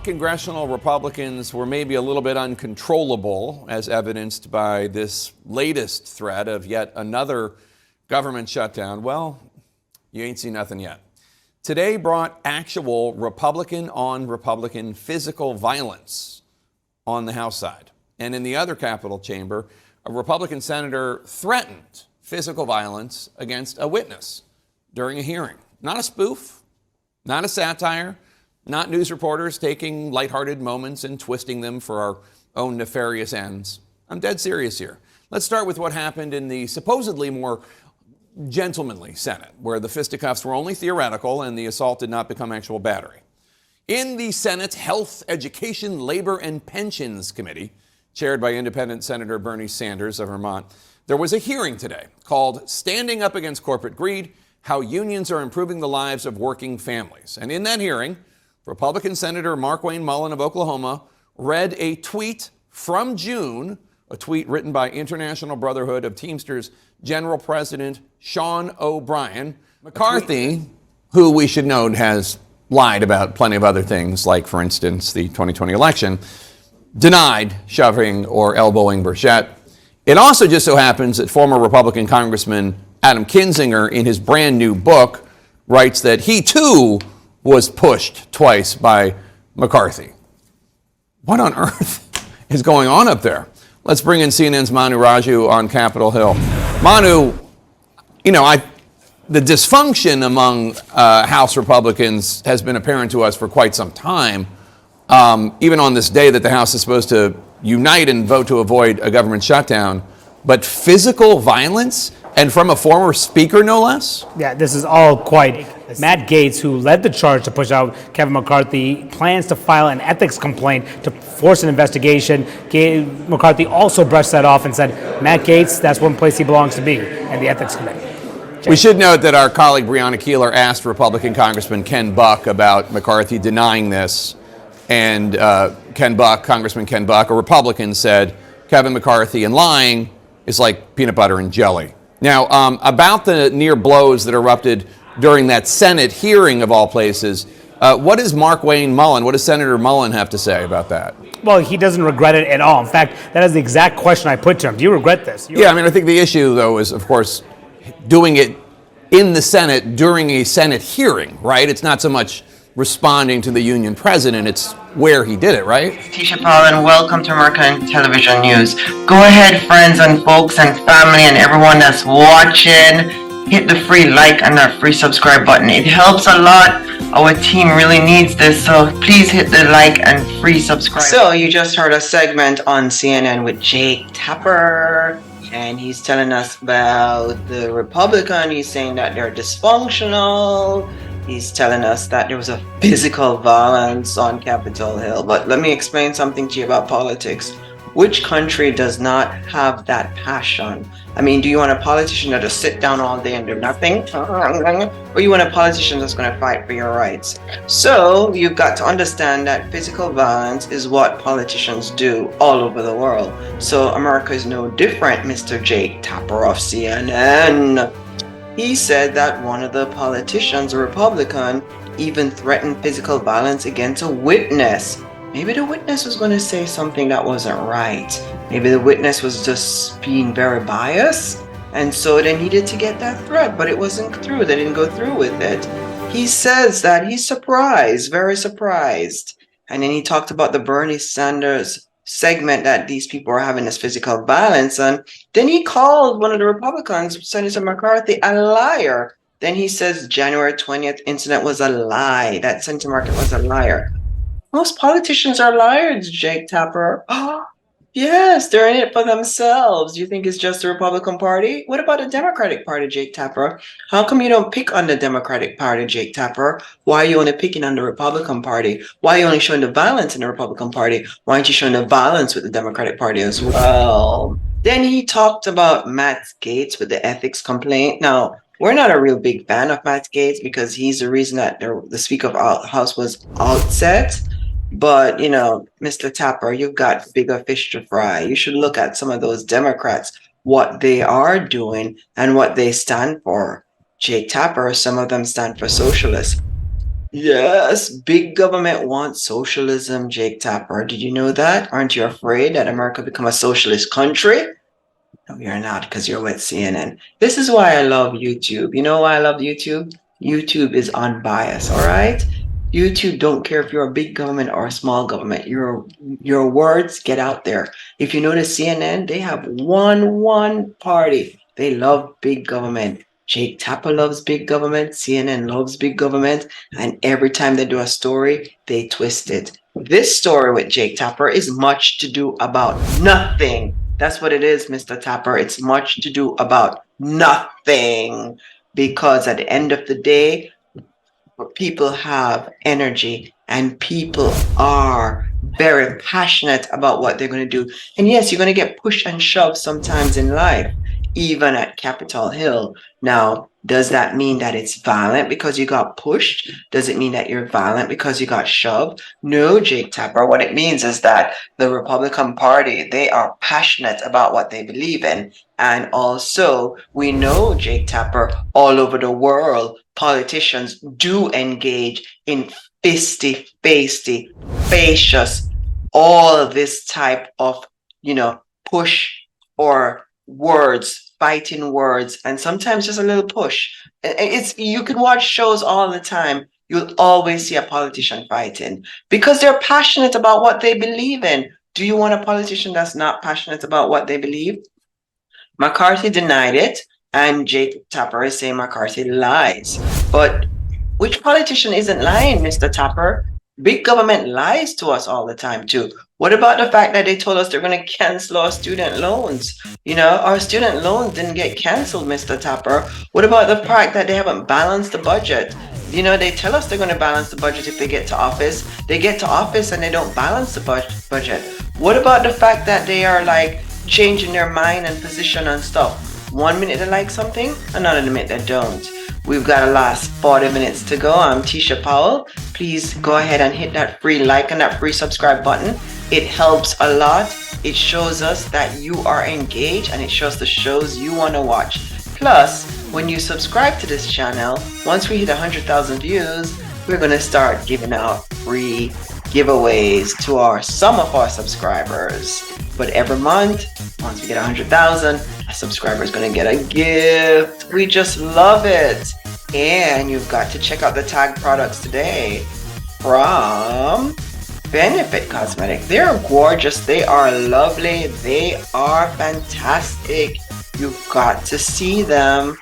congressional Republicans were maybe a little bit uncontrollable, as evidenced by this latest threat of yet another government shutdown. Well, you ain't seen nothing yet. Today brought actual Republican on Republican physical violence on the House side. And in the other Capitol chamber, a Republican senator threatened physical violence against a witness during a hearing. Not a spoof, not a satire, not news reporters taking lighthearted moments and twisting them for our own nefarious ends. I'm dead serious here. Let's start with what happened in the supposedly more gentlemanly Senate, where the fisticuffs were only theoretical and the assault did not become actual battery. In the Senate's Health, Education, Labor, and Pensions Committee, chaired by Independent Senator Bernie Sanders of Vermont, there was a hearing today called Standing Up Against Corporate Greed, How Unions Are Improving the Lives of Working Families. And in that hearing, Republican Senator Markwayne Mullin of Oklahoma read a tweet from June, a tweet written by International Brotherhood of Teamsters General President Sean O'Brien. McCarthy, who we should note has lied about plenty of other things, like, for instance, the 2020 election, denied shoving or elbowing Burchett. It also just so happens that former Republican Congressman Adam Kinzinger, in his brand new book, writes that he too was pushed twice by McCarthy. What on earth is going on up there? Let's bring in CNN's Manu Raju on Capitol Hill. Manu, the dysfunction among House Republicans has been apparent to us for quite some time, even on this day that the House is supposed to unite and vote to avoid a government shutdown. But physical violence, and from a former speaker, no less? Yeah, this is all quite. Matt Gaetz, who led the charge to push out Kevin McCarthy, plans to file an ethics complaint to force an investigation. McCarthy also brushed that off and said, Matt Gaetz, that's one place he belongs to be, in the ethics committee. We should note that our colleague Breonna Keeler asked Republican Congressman Ken Buck about McCarthy denying this. And Congressman Ken Buck, a Republican, said Kevin McCarthy and lying is like peanut butter and jelly. Now, about the near blows that erupted during that Senate hearing of all places, what does Markwayne Mullin, what does Senator Mullin have to say about that? Well, he doesn't regret it at all. In fact, that is the exact question I put to him. Do you regret this? I think the issue, though, is, of course, doing it in the Senate during a Senate hearing, right? It's not so much responding to the union president, it's where he did it, right? Tisha Paul, and welcome to American Television News. Go ahead, friends and folks and family and everyone that's watching, hit the free like and that free subscribe button. It helps a lot. Our team really needs this, so please hit the like and free subscribe. So you just heard a segment on CNN with Jake Tapper, and he's telling us about the Republican. He's saying that they're dysfunctional. He's telling us that there was a physical violence on Capitol Hill. But let me explain something to you about politics. Which country does not have that passion? I mean, do you want a politician that just sit down all day and do nothing? Or you want a politician that's going to fight for your rights? So you've got to understand that physical violence is what politicians do all over the world. So America is no different, Mr. Jake Tapper of CNN. He said that one of the politicians, a Republican, even threatened physical violence against a witness. Maybe the witness was going to say something that wasn't right. Maybe the witness was just being very biased, and so they needed to get that threat, but it wasn't through. They didn't go through with it. He says that he's surprised, very surprised. And then he talked about the Bernie Sanders segment that these people are having this physical violence, and then he called one of the Republicans, Senator McCarthy, a liar. Then he says January 20th incident was a lie, that Senator McCarthy was a liar. Most politicians are liars, Jake Tapper. Oh, yes, they're in it for themselves. You think it's just the Republican Party? What about the Democratic Party, Jake Tapper? How come you don't pick on the Democratic Party, Jake Tapper? Why are you only picking on the Republican Party? Why are you only showing the violence in the Republican Party? Why aren't you showing the violence with the Democratic Party as well? Then he talked about Matt Gaetz with the ethics complaint. Now, we're not a real big fan of Matt Gaetz because he's the reason that the Speaker of the House was outset. But, Mr. Tapper, you've got bigger fish to fry. You should look at some of those Democrats, what they are doing and what they stand for. Jake Tapper, some of them stand for socialists. Yes, big government wants socialism, Jake Tapper. Did you know that? Aren't you afraid that America become a socialist country? No, you're not because you're with CNN. This is why I love YouTube. You know why I love YouTube? YouTube is unbiased, all right? YouTube don't care if you're a big government or a small government. Your words get out there. If you notice CNN, they have one party. They love big government. Jake Tapper loves big government. CNN loves big government. And every time they do a story, they twist it. This story with Jake Tapper is much to do about nothing. That's what it is, Mr. Tapper. It's much to do about nothing. Because at the end of the day, people have energy and people are very passionate about what they're going to do. And yes, you're going to get pushed and shoved sometimes in life, even at Capitol Hill. Now, does that mean that it's violent because you got pushed? Does it mean that you're violent because you got shoved? No, Jake Tapper. What it means is that the Republican Party, they are passionate about what they believe in. And also, we know, Jake Tapper, all over the world, politicians do engage in fisty, facious, all this type of, push or words, fighting words, and sometimes just a little push. You can watch shows all the time. You'll always see a politician fighting because they're passionate about what they believe in. Do you want a politician that's not passionate about what they believe? McCarthy denied it, and Jake Tapper is saying McCarthy lies. But which politician isn't lying, Mr. Tapper? Big government lies to us all the time, too. What about the fact that they told us they're going to cancel our student loans? Our student loans didn't get canceled, Mr. Tapper. What about the fact that they haven't balanced the budget? They tell us they're going to balance the budget if they get to office. They get to office and they don't balance the budget. What about the fact that they are changing their mind and position on stuff? 1 minute they like something, another minute they don't. We've got a last 40 minutes to go. I'm Tisha Powell. Please go ahead and hit that free like and that free subscribe button. It helps a lot. It shows us that you are engaged and it shows the shows you want to watch. Plus, when you subscribe to this channel, once we hit 100,000 views, we're going to start giving out free giveaways to some of our subscribers. But every month, once we get 100,000, a subscriber is going to get a gift. We just love it. And you've got to check out the tag products today from Benefit Cosmetic. They're gorgeous. They are lovely. They are fantastic. You've got to see them.